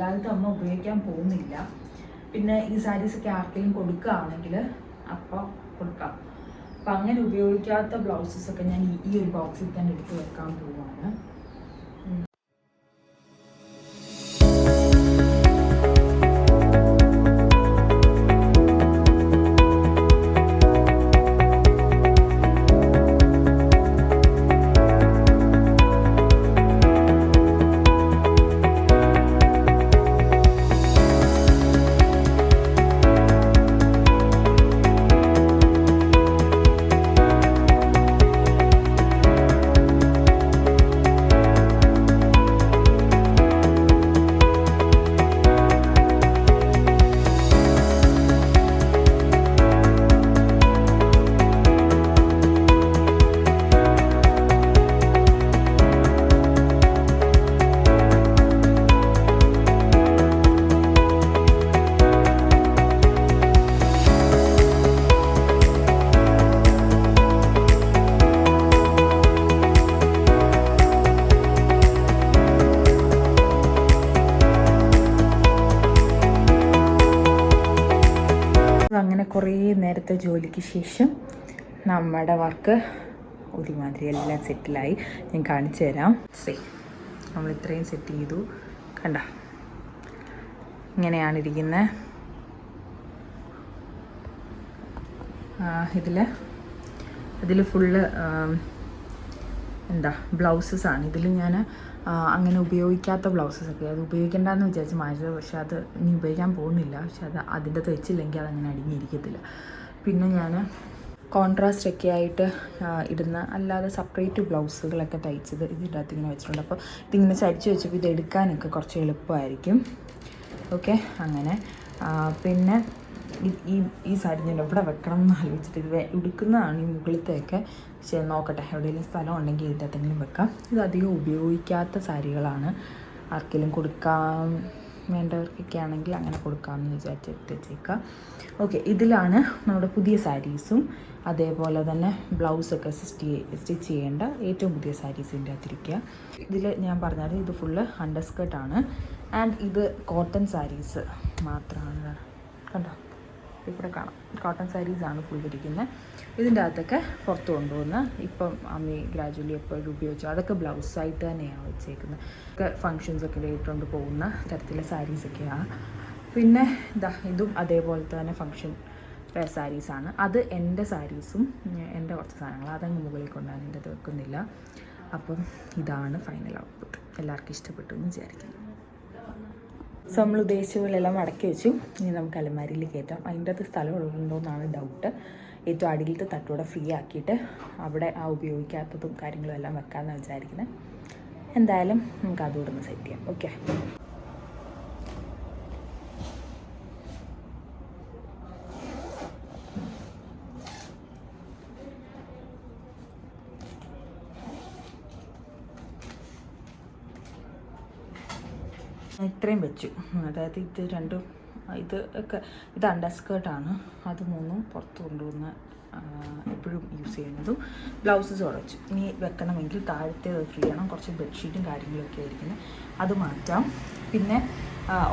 തൽക്കാലത്ത് അമ്മ ഉപയോഗിക്കാൻ പോകുന്നില്ല. പിന്നെ ഈ സാരീസൊക്കെ ആർക്കെങ്കിലും കൊടുക്കുകയാണെങ്കിൽ അപ്പോൾ കൊടുക്കാം. അപ്പം അങ്ങനെ ഉപയോഗിക്കാത്ത ബ്ലൗസസൊക്കെ ഞാൻ ഈ ഒരു ബോക്സിൽ തന്നെ എടുത്ത് വെക്കാൻ പോവുകയാണ്. അങ്ങനെ കുറേ നേരത്തെ ജോലിക്ക് ശേഷം നമ്മുടെ വർക്ക് ഒരുമാതിരി എല്ലാം സെറ്റിലായി. ഞാൻ കാണിച്ചു തരാം. നമ്മൾ ഇത്രയും സെറ്റ് ചെയ്തു, കണ്ട ഇങ്ങനെയാണ് ഇരിക്കുന്നത്. ഇതിൽ ഫുള്ള് ബ്ലൗസസാണ്. ഇതിൽ ഞാൻ അങ്ങനെ ഉപയോഗിക്കാത്ത ബ്ലൗസസൊക്കെ അത് ഉപയോഗിക്കേണ്ടെന്ന് വിചാരിച്ച് മാറ്റിയത്. പക്ഷെ അത് ഇനി ഉപയോഗിക്കാൻ പോകുന്നില്ല. പക്ഷെ അതിൻ്റെ വെച്ചില്ലെങ്കിൽ അതങ്ങനെ അടിഞ്ഞിരിക്കത്തില്ല. പിന്നെ ഞാൻ കോൺട്രാസ്റ്റ് ഒക്കെ ആയിട്ട് ഇടുന്ന അല്ലാതെ സെപ്പറേറ്റ് ബ്ലൗസുകളൊക്കെ തയ്ച്ചത് ഇതിൻ്റെ അകത്ത് ഇങ്ങനെ വെച്ചിട്ടുണ്ട്. അപ്പോൾ ഇതിങ്ങനെ ചരിച്ച് വെച്ചപ്പോൾ ഇത് എടുക്കാനൊക്കെ കുറച്ച് എളുപ്പമായിരിക്കും. ഓക്കെ, അങ്ങനെ പിന്നെ ഈ സാരി ഞാൻ എവിടെ വെക്കണം എന്ന് ആലോചിച്ചിട്ട് ഇത് ഉടുക്കുന്നതാണ് ഈ മുകളിലത്തെയൊക്കെ. പക്ഷേ നോക്കട്ടെ, എവിടെയെങ്കിലും സ്ഥലം ഉണ്ടെങ്കിൽ ഇതിൻ്റെ അകത്തെങ്കിലും വെക്കാം. ഇത് അധികം ഉപയോഗിക്കാത്ത സാരികളാണ്. ആർക്കെങ്കിലും കൊടുക്കാൻ വേണ്ടവർക്കൊക്കെ ആണെങ്കിൽ അങ്ങനെ കൊടുക്കാമെന്ന് വിചാരിച്ചിട്ട് വെച്ചേക്കാം. ഓക്കെ, ഇതിലാണ് നമ്മുടെ പുതിയ സാരീസും അതേപോലെ തന്നെ ബ്ലൗസൊക്കെ സ്റ്റിച്ച് ചെയ്യേണ്ട ഏറ്റവും പുതിയ സാരീസിൻ്റെ അകത്തിരിക്കുക. ഇതിൽ ഞാൻ പറഞ്ഞാൽ ഇത് ഫുള്ള് അണ്ടർസ്കേർട്ടാണ്. ആൻഡ് ഇത് കോട്ടൺ സാരീസ് മാത്രമാണ്. കണ്ടോ, ഇവിടെ കാണാം, കോട്ടൺ സാരീസാണ് ഫുൾ ഇരിക്കുന്നത്. ഇതിൻ്റെ അകത്തൊക്കെ പുറത്ത് കൊണ്ടുപോകുന്ന ഇപ്പം അമ്മി ഗ്രാജുവലി എപ്പോഴും ഉപയോഗിച്ചു അതൊക്കെ ബ്ലൗസായിട്ട് തന്നെയാണ് വെച്ചേക്കുന്നത്. ഒക്കെ ഫങ്ഷൻസൊക്കെ ഇട്ടുകൊണ്ട് പോകുന്ന തരത്തിലെ സാരീസൊക്കെയാണ്. പിന്നെ ഇതും അതേപോലത്തെ തന്നെ ഫങ്ഷൻ വെയർ സാരീസാണ്. അത് എൻ്റെ സാരീസും എൻ്റെ കുറച്ച് സാധനങ്ങൾ അതങ്ങ് മുകളിൽ കൊണ്ടാണ്, എൻ്റെ അത് വെക്കുന്നില്ല. അപ്പം ഇതാണ് ഫൈനൽ ഔട്ട്പുട്ട്. എല്ലാവർക്കും ഇഷ്ടപ്പെട്ടു എന്ന് വിചാരിക്കുന്നു. സോ നമ്മൾ ഉദ്ദേശിച്ചതെല്ലാം അടക്കി വെച്ചു. ഇനി നമുക്ക് അലമാരിയിൽ കയറ്റാം. അതിൻ്റെ അകത്ത് സ്ഥലം ഉള്ളതുകൊണ്ടോന്നാണ് ഡൗട്ട്. ഏറ്റവും അടിയിലത്തെ തട്ടൂടെ ഫ്രീ ആക്കിയിട്ട് അവിടെ ആ ഉപയോഗിക്കാത്തതും കാര്യങ്ങളും എല്ലാം വെക്കാമെന്നാണ് വിചാരിക്കുന്നത്. എന്തായാലും നമുക്ക് അതുകൂടെ ഒന്ന് സെറ്റ് ചെയ്യാം. ഓക്കെ, ഇത്രയും വെച്ചു. അതായത് ഇത് രണ്ടും ഇത് അണ്ടർസ്കേർട്ടാണ്. അത് മൂന്നും പുറത്ത് കൊണ്ടുവന്ന് എപ്പോഴും യൂസ് ചെയ്യുന്നതും. ബ്ലൗസസ് ഉടച്ചു. ഇനി വെക്കണമെങ്കിൽ താഴത്തെ ഫ്രീ ചെയ്യണം. കുറച്ച് ബെഡ്ഷീറ്റും കാര്യങ്ങളൊക്കെ ആയിരിക്കുന്നത്, അത് മാറ്റാം. പിന്നെ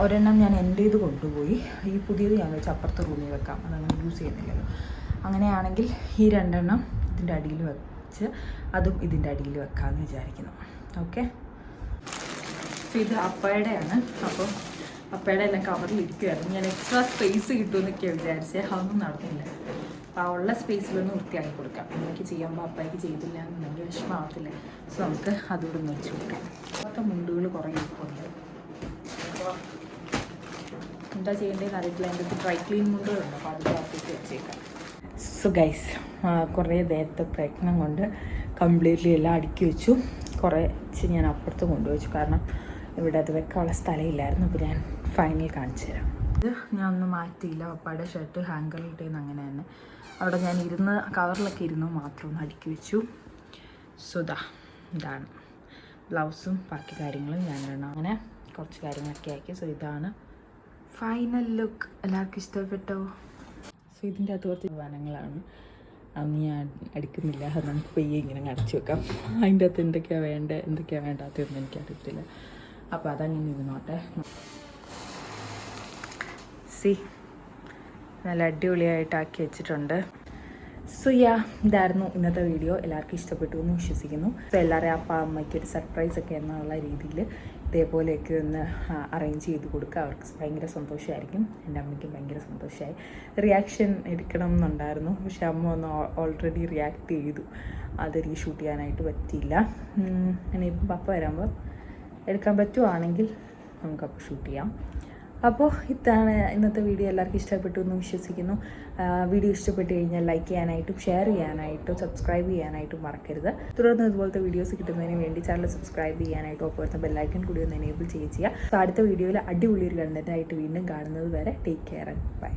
ഒരെണ്ണം ഞാൻ എൻ്റെ ഇത് കൊണ്ടുപോയി. ഈ പുതിയത് ഞാൻ വെച്ച് അപ്പുറത്തെ റൂമിൽ വെക്കാം, അതങ്ങനെ യൂസ് ചെയ്യുന്നില്ലല്ലോ. അങ്ങനെയാണെങ്കിൽ ഈ രണ്ടെണ്ണം ഇതിൻ്റെ അടിയിൽ വെച്ച് അതും ഇതിൻ്റെ അടിയിൽ വെക്കാമെന്ന് വിചാരിക്കുന്നു. ഓക്കെ, ഇത് അപ്പയുടെയാണ്. അപ്പോൾ അപ്പയുടെ എല്ലാം കവറിലിരിക്കുമായിരുന്നു. ഞാൻ എക്സ്ട്രാ സ്പേസ് കിട്ടുമെന്നൊക്കെയാണ് വിചാരിച്ചത്. അതൊന്നും നടന്നില്ല. അപ്പോൾ ആ ഉള്ള സ്പേസിലൊന്നും വൃത്തിയാക്കി കൊടുക്കാം. എനിക്ക് ചെയ്യുമ്പോൾ അപ്പയ്ക്ക് ചെയ്തില്ല എന്നുണ്ടെങ്കിൽ വിഷമമാവത്തില്ല. സോ നമുക്ക് അതുകൂടെ ഒന്ന് വെച്ച് കൊടുക്കാം. അപ്പോഴത്തെ മുണ്ടുകൾ കുറേ ഇരിപ്പുണ്ട്. അപ്പോൾ എന്താ ചെയ്യേണ്ടതെന്ന് അറിയില്ല. എൻ്റെ അടുത്ത് ഡ്രൈ ക്ലീൻ മുണ്ടുകളുണ്ട്. അപ്പോൾ അത് പുറത്തേക്ക് വെച്ചേക്കാം. സോ ഗൈസ്, കുറേ നേരത്തെ പ്രയത്നം കൊണ്ട് കംപ്ലീറ്റ്ലി എല്ലാം അടുക്കി വെച്ചു. കുറച്ച് ഞാൻ അപ്പുറത്ത് കൊണ്ടുവച്ചു, കാരണം ഇവിടെ അത് വെക്കാനുള്ള സ്ഥലമില്ലായിരുന്നു. അപ്പോൾ ഞാൻ ഫൈനൽ കാണിച്ചു തരാം. ഇത് ഞാൻ ഒന്നും മാറ്റിയില്ല. പപ്പയുടെ ഷർട്ട് ഹാങ്കറിലിട്ടേന്ന് അങ്ങനെ തന്നെ അവിടെ ഞാൻ ഇരുന്ന് കവറിലൊക്കെ ഇരുന്ന് മാത്രം ഒന്ന് അടുക്കി വെച്ചു. സോ ഇതാണ് ബ്ലൗസും ബാക്കി കാര്യങ്ങളും ഞാൻ ഇടണം. അങ്ങനെ കുറച്ച് കാര്യങ്ങളൊക്കെ ആക്കി. സോ ഇതാണ് ഫൈനൽ ലുക്ക്. എല്ലാവർക്കും ഇഷ്ടപ്പെട്ടോ? സോ ഇതിൻ്റെ അകത്ത് കുറച്ച് വനങ്ങളാണ്. അന്ന് ഞാൻ എടുക്കുന്നില്ല. അത് നമുക്ക് പെയ്യെ ഇങ്ങനെ അടച്ചു വെക്കാം. അതിൻ്റെ അകത്ത് എന്തൊക്കെയാണ് വേണ്ടത് എന്തൊക്കെയാണ് വേണ്ടാത്തതെന്ന് എനിക്കറിയത്തില്ല. അപ്പോൾ അതങ്ങനെ ഇരുന്നോട്ടെ. സി നല്ല അടിപൊളിയായിട്ടാക്കി വെച്ചിട്ടുണ്ട്. സോ ഇതായിരുന്നു ഇന്നത്തെ വീഡിയോ. എല്ലാവർക്കും ഇഷ്ടപ്പെട്ടു എന്ന് വിശ്വസിക്കുന്നു. സോ എല്ലാവരെയും അപ്പ അമ്മയ്ക്ക് ഒരു സർപ്രൈസ് ഒക്കെ എന്നുള്ള രീതിയിൽ ഇതേപോലെയൊക്കെ ഒന്ന് അറേഞ്ച് ചെയ്ത് കൊടുക്കുക. അവർക്ക് ഭയങ്കര സന്തോഷമായിരിക്കും. എൻ്റെ അമ്മയ്ക്കും ഭയങ്കര സന്തോഷമായി. റിയാക്ഷൻ എടുക്കണം എന്നുണ്ടായിരുന്നു, പക്ഷെ അമ്മ ഒന്ന് ഓൾറെഡി റിയാക്ട് ചെയ്തു. അതെനിക്ക് ഷൂട്ട് ചെയ്യാനായിട്ട് പറ്റിയില്ല. ഇനിയിപ്പം പപ്പ വരുമ്പോൾ എടുക്കാൻ പറ്റുവാണെങ്കിൽ നമുക്കപ്പോൾ ഷൂട്ട് ചെയ്യാം. അപ്പോൾ ഇതാണ് ഇന്നത്തെ വീഡിയോ. എല്ലാവർക്കും ഇഷ്ടപ്പെട്ടു എന്ന് വിശ്വസിക്കുന്നു. വീഡിയോ ഇഷ്ടപ്പെട്ട് കഴിഞ്ഞാൽ ലൈക്ക് ചെയ്യാനായിട്ടും ഷെയർ ചെയ്യാനായിട്ടും സബ്സ്ക്രൈബ് ചെയ്യാനായിട്ടും മറക്കരുത്. തുടർന്ന് ഇതുപോലത്തെ വീഡിയോസ് കിട്ടുന്നതിന് വേണ്ടി ചാനൽ സബ്സ്ക്രൈബ് ചെയ്യാനായിട്ടും ഒപ്പം ബെല്ലൈക്കൺ കൂടി ഒന്ന് എനേബിൾ ചെയ്യുക. അടുത്ത വീഡിയോയിൽ അടിപൊളി ഒരു കണ്ടൻറ്റായിട്ട് വീണ്ടും കാണുന്നത് വരെ ടേക്ക് കെയർ ആൻഡ് ബൈ.